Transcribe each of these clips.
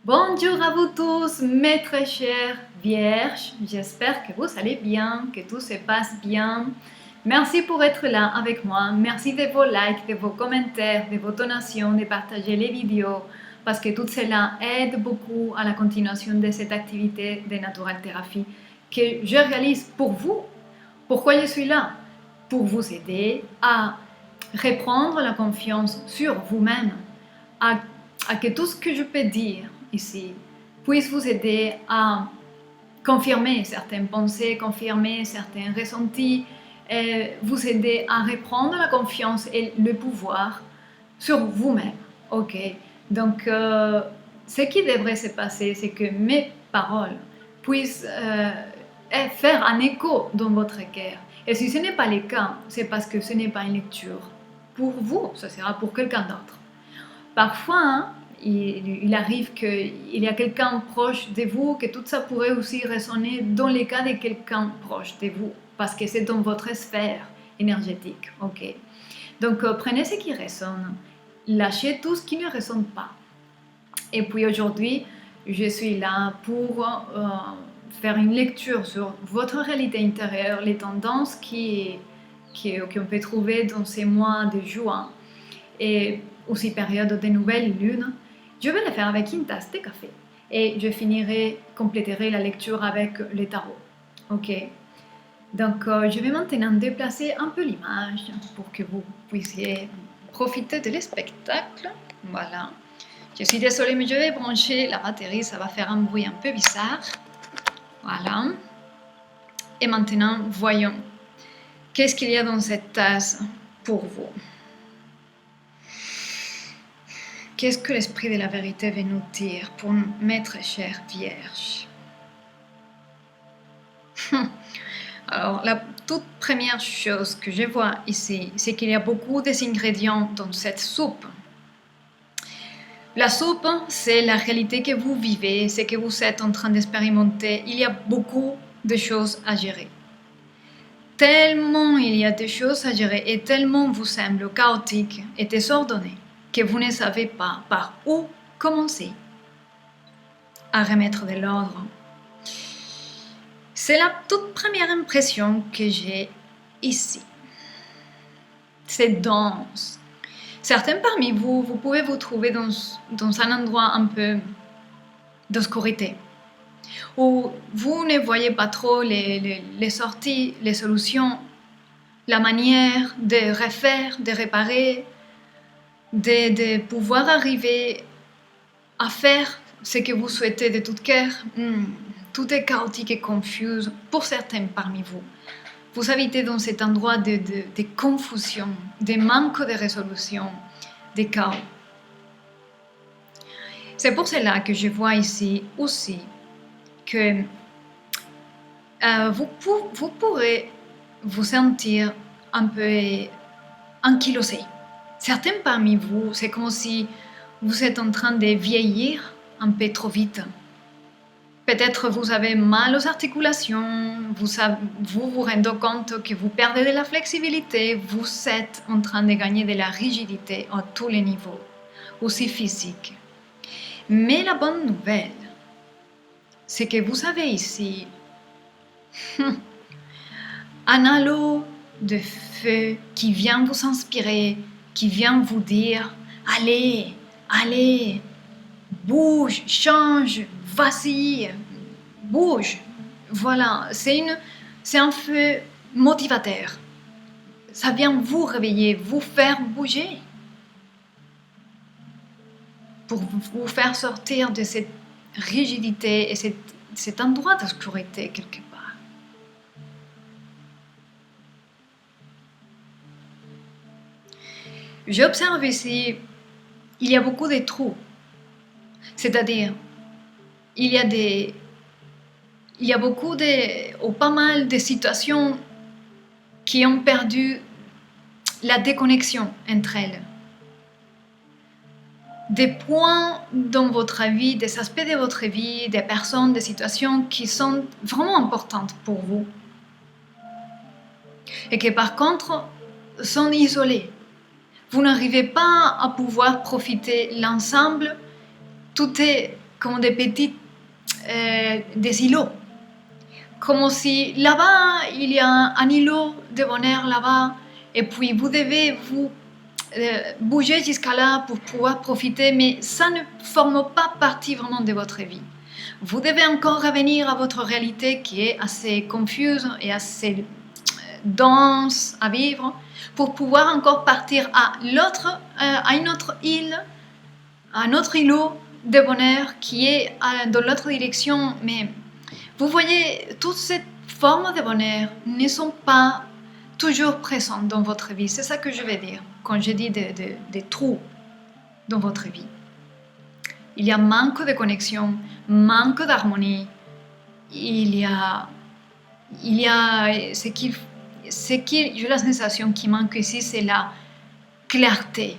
Bonjour à vous tous, mes très chers vierges. J'espère que vous allez bien, que tout se passe bien. Merci pour être là avec moi. Merci de vos likes, de vos commentaires, de vos donations, de partager les vidéos, parce que tout cela aide beaucoup à la continuation de cette activité de Natural Therapy que je réalise pour vous. Pourquoi je suis là? Pour vous aider à reprendre la confiance sur vous-même, à que tout ce que je peux dire ici puisse vous aider à confirmer certaines pensées, confirmer certains ressentis, et vous aider à reprendre la confiance et le pouvoir sur vous-même. Ok, donc ce qui devrait se passer, c'est que mes paroles puissent faire un écho dans votre cœur. Et si ce n'est pas le cas, c'est parce que ce n'est pas une lecture pour vous, ce sera pour quelqu'un d'autre. Parfois, hein, il arrive qu'il y a quelqu'un proche de vous, que tout ça pourrait aussi résonner dans le cas de quelqu'un proche de vous, parce que c'est dans votre sphère énergétique. Ok. Donc, prenez ce qui résonne, lâchez tout ce qui ne résonne pas. Et puis aujourd'hui, je suis là pour faire une lecture sur votre réalité intérieure, les tendances qu'on peut trouver dans ces mois de juin et aussi période de nouvelle lune. Je vais le faire avec une tasse de café et je compléterai la lecture avec le tarot. Ok. Donc je vais maintenant déplacer un peu l'image pour que vous puissiez profiter de le spectacle. Voilà. Je suis désolée, mais je vais brancher la batterie, ça va faire un bruit un peu bizarre. Voilà. Et maintenant, voyons. Qu'est-ce qu'il y a dans cette tasse pour vous? Qu'est-ce que l'esprit de la vérité veut nous dire pour mes très chères vierges? Alors, la toute première chose que je vois ici, c'est qu'il y a beaucoup d'ingrédients dans cette soupe. La soupe, c'est la réalité que vous vivez, ce que vous êtes en train d'expérimenter. Il y a beaucoup de choses à gérer. Tellement il y a des choses à gérer et tellement vous semble chaotique et désordonné que vous ne savez pas par où commencer à remettre de l'ordre. C'est la toute première impression que j'ai ici. C'est dense. Certains parmi vous, vous pouvez vous trouver dans un endroit un peu d'obscurité, où vous ne voyez pas trop les sorties, les solutions, la manière de refaire, de réparer, de pouvoir arriver à faire ce que vous souhaitez de tout cœur. Tout est chaotique et confus pour certains parmi vous. Vous habitez dans cet endroit de confusion, de manque de résolution, de chaos. C'est pour cela que je vois ici aussi que vous pourrez vous sentir un peu ankylosé. Certains parmi vous, c'est comme si vous êtes en train de vieillir un peu trop vite. Peut-être vous avez mal aux articulations, vous vous rendez compte que vous perdez de la flexibilité, vous êtes en train de gagner de la rigidité à tous les niveaux, aussi physique. Mais la bonne nouvelle, c'est que vous avez ici un halo de feu qui vient vous inspirer, qui vient vous dire « Allez, allez, bouge, change, vas-y, bouge ». Voilà, c'est un feu motivateur. Ça vient vous réveiller, vous faire bouger, pour vous faire sortir de cette rigidité et cet endroit d'obscurité quelque part. J'observe ici, il y a beaucoup de trous. C'est-à-dire, il y a beaucoup ou pas mal de situations qui ont perdu la déconnexion entre elles. Des points dans votre vie, des aspects de votre vie, des personnes, des situations qui sont vraiment importantes pour vous. Et qui par contre sont isolées. Vous n'arrivez pas à pouvoir profiter l'ensemble, tout est comme des petits des îlots. Comme si là-bas, il y a un îlot de bonheur là-bas, et puis vous devez vous bouger jusqu'à là pour pouvoir profiter, mais ça ne forme pas partie vraiment de votre vie. Vous devez encore revenir à votre réalité qui est assez confuse et assez dense à vivre pour pouvoir encore partir à une autre île, à un autre îlot de bonheur qui est dans l'autre direction. Mais vous voyez, toutes ces formes de bonheur ne sont pas toujours présentes dans votre vie. C'est ça que je veux dire quand je dis des trous dans votre vie. Il y a manque de connexion, manque d'harmonie. Il y a j'ai la sensation qui manque ici, c'est la clarté.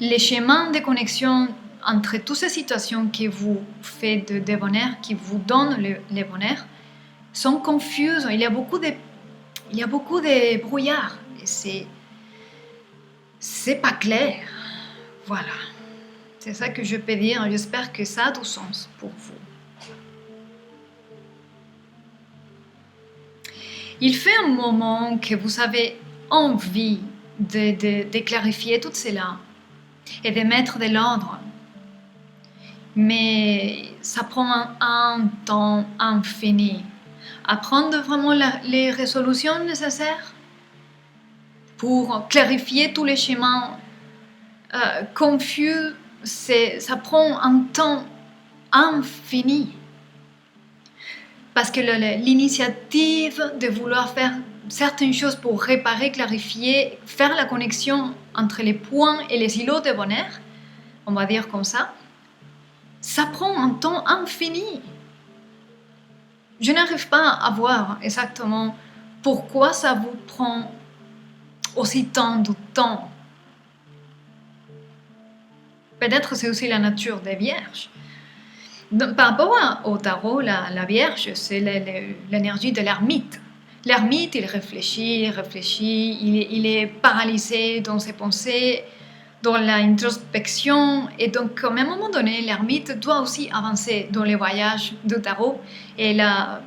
Les chemins de connexion entre toutes ces situations qui vous font de bonheur, qui vous donnent le bonheur, sont confuses. Il y a beaucoup de brouillard. Et c'est pas clair. Voilà. C'est ça que je peux dire. J'espère que ça a du sens pour vous. Il fait un moment que vous avez envie de clarifier tout cela et de mettre de l'ordre. Mais ça prend un temps infini. À prendre vraiment les résolutions nécessaires pour clarifier tous les chemins confus, ça prend un temps infini. Parce que l'initiative de vouloir faire certaines choses pour réparer, clarifier, faire la connexion entre les points et les îlots de bonheur, on va dire comme ça prend un temps infini. Je n'arrive pas à voir exactement pourquoi ça vous prend aussi tant de temps. Peut-être c'est aussi la nature des vierges. Par rapport au tarot, la Vierge, c'est l'énergie de l'ermite. L'ermite, il réfléchit, il est paralysé dans ses pensées, dans l'introspection. Et donc, à un moment donné, l'ermite doit aussi avancer dans les voyages du tarot. Et la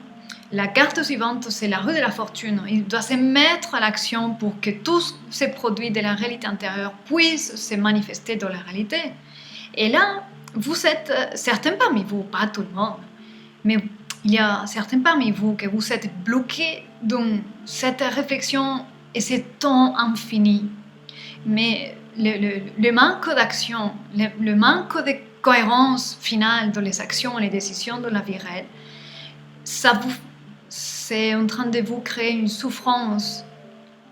carte suivante, c'est la roue de la fortune. Il doit se mettre à l'action pour que tous ces produits de la réalité intérieure puissent se manifester dans la réalité. Et là, vous êtes certains parmi vous, pas tout le monde, mais il y a certains parmi vous que vous êtes bloqués dans cette réflexion et ce temps infini. Mais le manque d'action, le manque de cohérence finale dans les actions et les décisions de la vie réelle, c'est en train de vous créer une souffrance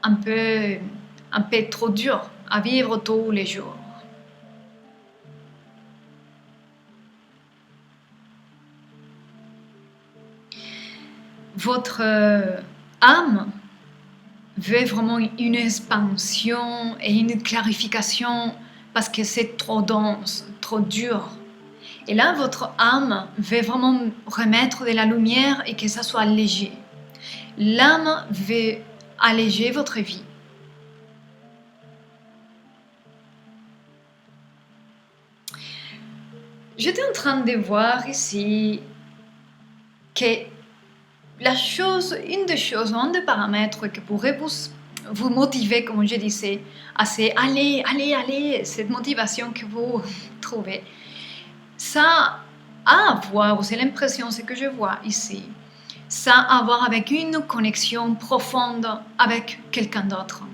un peu trop dure à vivre tous les jours. Votre âme veut vraiment une expansion et une clarification parce que c'est trop dense, trop dur. Et là, votre âme veut vraiment remettre de la lumière et que ça soit léger. L'âme veut alléger votre vie. J'étais en train de voir ici que une des choses, un des paramètres qui pourrait vous motiver, comme je disais, à allez, cette motivation que vous trouvez, ça a à voir, c'est l'impression, ce que je vois ici, ça a à voir avec une connexion profonde avec quelqu'un d'autre.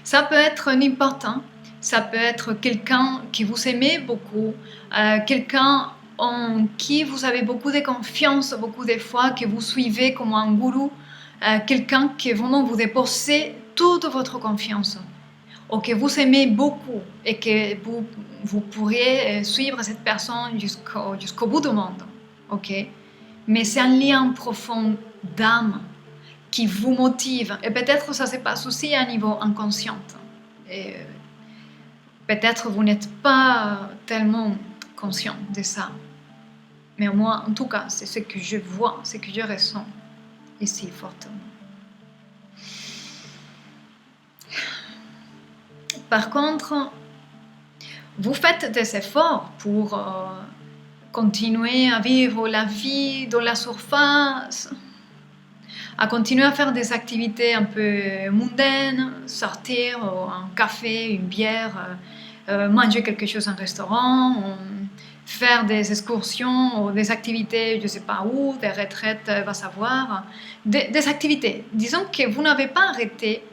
Ça peut être n'importe, ça peut être quelqu'un que vous aimez beaucoup, quelqu'un en qui vous avez beaucoup de confiance, beaucoup de foi, que vous suivez comme un gourou, quelqu'un qui vraiment vous dépose toute votre confiance, ou que vous aimez beaucoup et que vous pourriez suivre cette personne jusqu'au bout du monde. Okay? Mais c'est un lien profond d'âme qui vous motive. Et peut-être ça se passe aussi à un niveau inconscient. Et peut-être vous n'êtes pas tellement conscient de ça. Mais moi, en tout cas, c'est ce que je vois, ce que je ressens ici fortement. Par contre, vous faites des efforts pour continuer à vivre la vie dans la surface, à continuer à faire des activités un peu mondaines, sortir un café, une bière, manger quelque chose en restaurant, faire des excursions ou des activités, je ne sais pas où, des retraites, va savoir, des activités. Disons que vous n'avez pas arrêté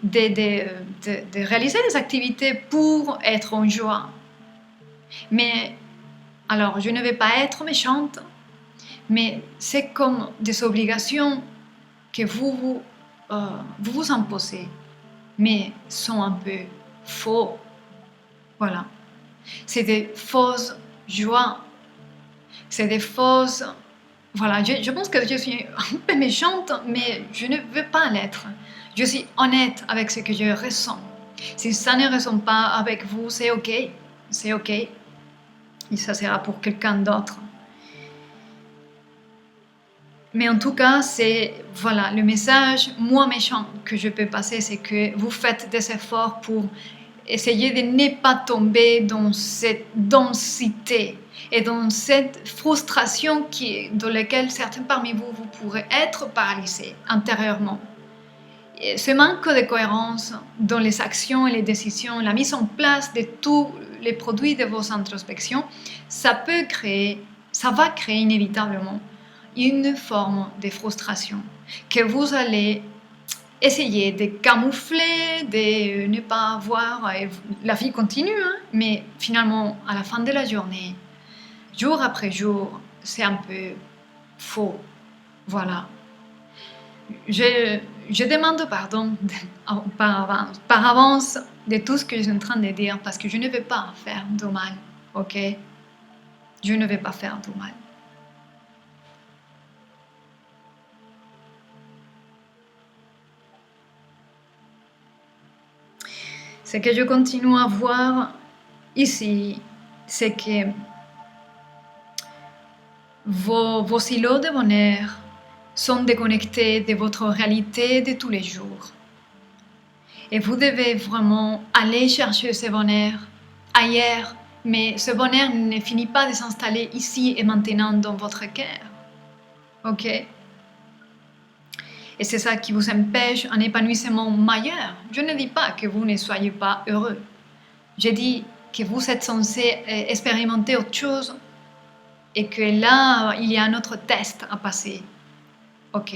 de réaliser des activités pour être en joie. Mais, alors, je ne vais pas être méchante, mais c'est comme des obligations que vous vous imposez, mais sont un peu faux. Voilà. C'est des fausses joies. C'est des fausses... Voilà, je pense que je suis un peu méchante, mais je ne veux pas l'être. Je suis honnête avec ce que je ressens. Si ça ne ressent pas avec vous, c'est ok. C'est ok. Et ça sera pour quelqu'un d'autre. Mais en tout cas, c'est voilà, le message moins méchant que je peux passer, c'est que vous faites des efforts pour essayer de ne pas tomber dans cette densité et dans cette frustration dans laquelle certains parmi vous, vous pourrez être paralysés intérieurement. Et ce manque de cohérence dans les actions et les décisions, la mise en place de tous les produits de vos introspections, ça va créer inévitablement une forme de frustration que vous allez essayer de camoufler, de ne pas voir. La vie continue, hein, mais finalement, à la fin de la journée, jour après jour, c'est un peu faux. Voilà. Je demande pardon par avance de tout ce que je suis en train de dire parce que je ne vais pas faire de mal, ok? Je ne vais pas faire de mal. Ce que je continue à voir ici, c'est que vos îlots de bonheur sont déconnectés de votre réalité de tous les jours. Et vous devez vraiment aller chercher ce bonheur ailleurs, mais ce bonheur ne finit pas de s'installer ici et maintenant dans votre cœur. Ok? Et c'est ça qui vous empêche un épanouissement meilleur. Je ne dis pas que vous ne soyez pas heureux. Je dis que vous êtes censé expérimenter autre chose et que là, il y a un autre test à passer. Ok?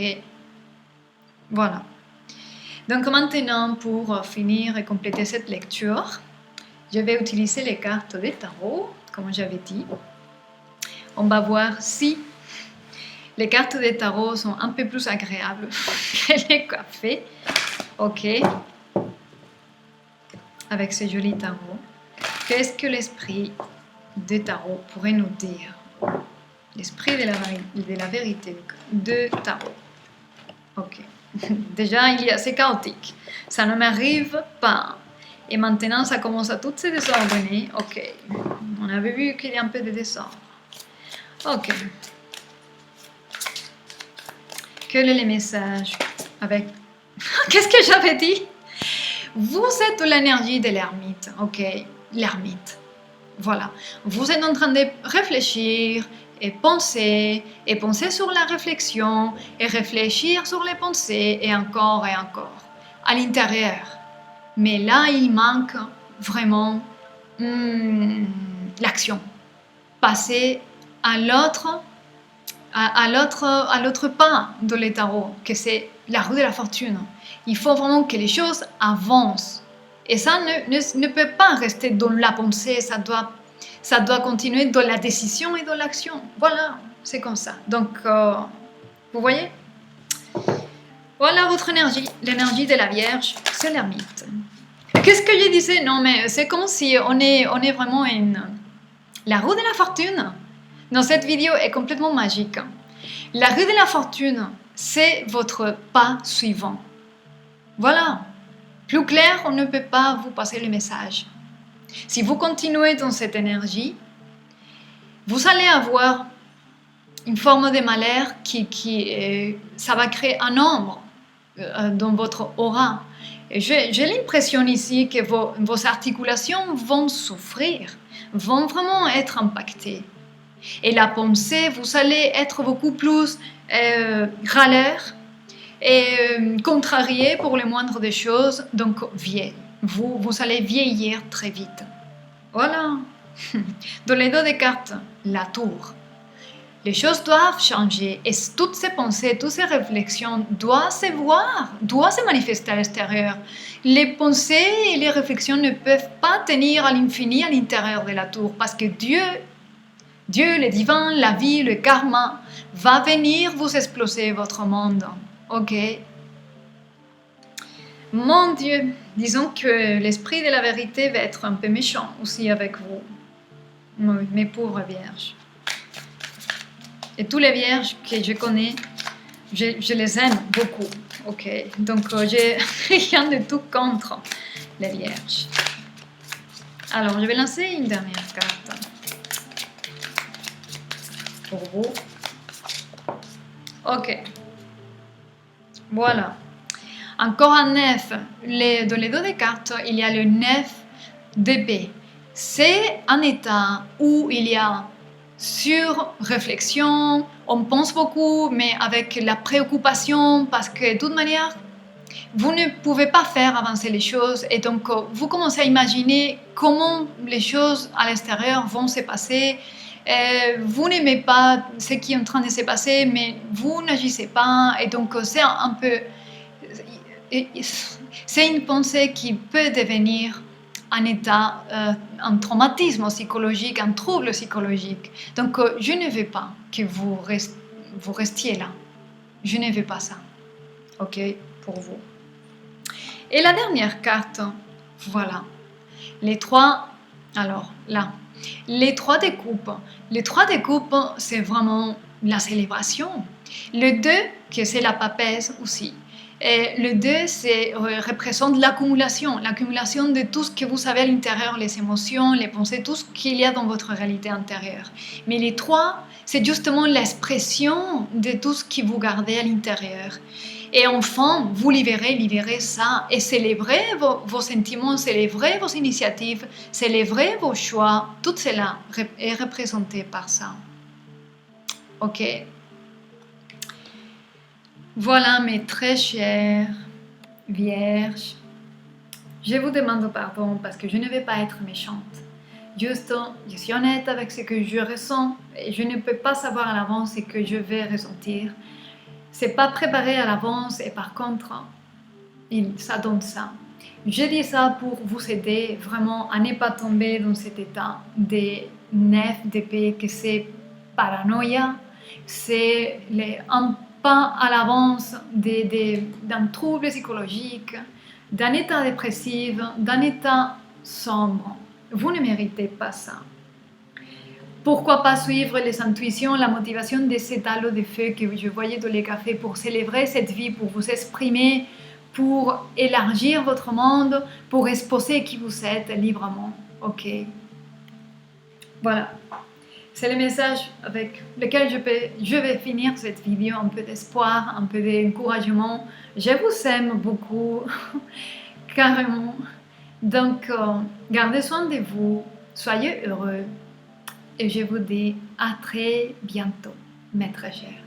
Voilà. Donc maintenant, pour finir et compléter cette lecture, je vais utiliser les cartes de tarot, comme j'avais dit. On va voir si les cartes de tarot sont un peu plus agréables que les cafés. Ok. Avec ce joli tarot. Qu'est-ce que l'esprit de tarot pourrait nous dire? L'esprit de la vérité de tarot. Ok. Déjà, c'est chaotique. Ça ne m'arrive pas. Et maintenant, ça commence à tout se désordonner. Ok. On avait vu qu'il y a un peu de désordre. Ok. Quel est le message avec... Qu'est-ce que j'avais dit? Vous êtes l'énergie de l'ermite. Ok. L'ermite. Voilà. Vous êtes en train de réfléchir et penser sur la réflexion et réfléchir sur les pensées et encore à l'intérieur. Mais là, il manque vraiment l'action. Passer à l'autre pas de le tarot, que c'est la roue de la fortune. Il faut vraiment que les choses avancent. Et ça ne peut pas rester dans la pensée, ça doit continuer dans la décision et dans l'action. Voilà, c'est comme ça. Donc, vous voyez? Voilà votre énergie, l'énergie de la Vierge, c'est l'ermite. Qu'est-ce que je disais? Non, mais c'est comme si on est vraiment la roue de la fortune. Dans cette vidéo est complètement magique. La roue de la fortune, c'est votre pas suivant. Voilà. Plus clair, on ne peut pas vous passer le message. Si vous continuez dans cette énergie, vous allez avoir une forme de malheur ça va créer un ombre dans votre aura. Et j'ai l'impression ici que vos articulations vont souffrir, vont vraiment être impactées. Et la pensée, vous allez être beaucoup plus râleur et contrarié pour les moindres des choses, donc vous allez vieillir très vite. Voilà. Dans les dos des cartes, la tour. Les choses doivent changer et toutes ces pensées, toutes ces réflexions doivent se voir, doivent se manifester à l'extérieur. Les pensées et les réflexions ne peuvent pas tenir à l'infini à l'intérieur de la tour parce que Dieu, le divin, la vie, le karma, va venir vous exploser votre monde. Ok? Mon Dieu, disons que l'esprit de la vérité va être un peu méchant aussi avec vous, mes pauvres vierges. Et tous les vierges que je connais, je les aime beaucoup, ok? Donc, j'ai rien de tout contre les vierges. Alors, je vais lancer une dernière carte pour vous. Ok. Voilà. Encore un 9. Dans les dos des cartes, il y a le 9 d'épée. C'est un état où il y a sur-réflexion, on pense beaucoup, mais avec la préoccupation, parce que de toute manière, vous ne pouvez pas faire avancer les choses, et donc vous commencez à imaginer comment les choses à l'extérieur vont se passer. Vous n'aimez pas ce qui est en train de se passer, mais vous n'agissez pas, et donc c'est un peu... C'est une pensée qui peut devenir un état, un traumatisme psychologique, un trouble psychologique. Donc, je ne veux pas que vous restiez là. Je ne veux pas ça. Ok, pour vous. Et la dernière carte, voilà. Les trois, alors là, les trois de coupe. Les trois de coupe, c'est vraiment la célébration. Le 2, que c'est la papesse aussi. Et le 2, représente l'accumulation de tout ce que vous avez à l'intérieur, les émotions, les pensées, tout ce qu'il y a dans votre réalité intérieure. Mais les 3, c'est justement l'expression de tout ce que vous gardez à l'intérieur. Et enfin, vous libérez ça et célébrez vos sentiments, célébrez vos initiatives, célébrez vos choix. Tout cela est représenté par ça. Ok? Voilà mes très chères vierges. Je vous demande pardon parce que je ne vais pas être méchante. Juste, je suis honnête avec ce que je ressens et je ne peux pas savoir à l'avance ce que je vais ressentir. C'est pas préparé à l'avance et par contre, ça donne ça. Je dis ça pour vous aider vraiment à ne pas tomber dans cet état des 9 d'épée que c'est paranoïa, c'est un pas à l'avance d'un trouble psychologique, d'un état dépressif, d'un état sombre. Vous ne méritez pas ça. Pourquoi pas suivre les intuitions, la motivation de cet halo de feu que je voyais dans les cafés pour célébrer cette vie, pour vous exprimer, pour élargir votre monde, pour exposer qui vous êtes librement. Ok. Voilà. C'est le message avec lequel je vais finir cette vidéo. Un peu d'espoir, un peu d'encouragement. Je vous aime beaucoup, carrément. Donc, gardez soin de vous, soyez heureux. Et je vous dis à très bientôt, mes très chers.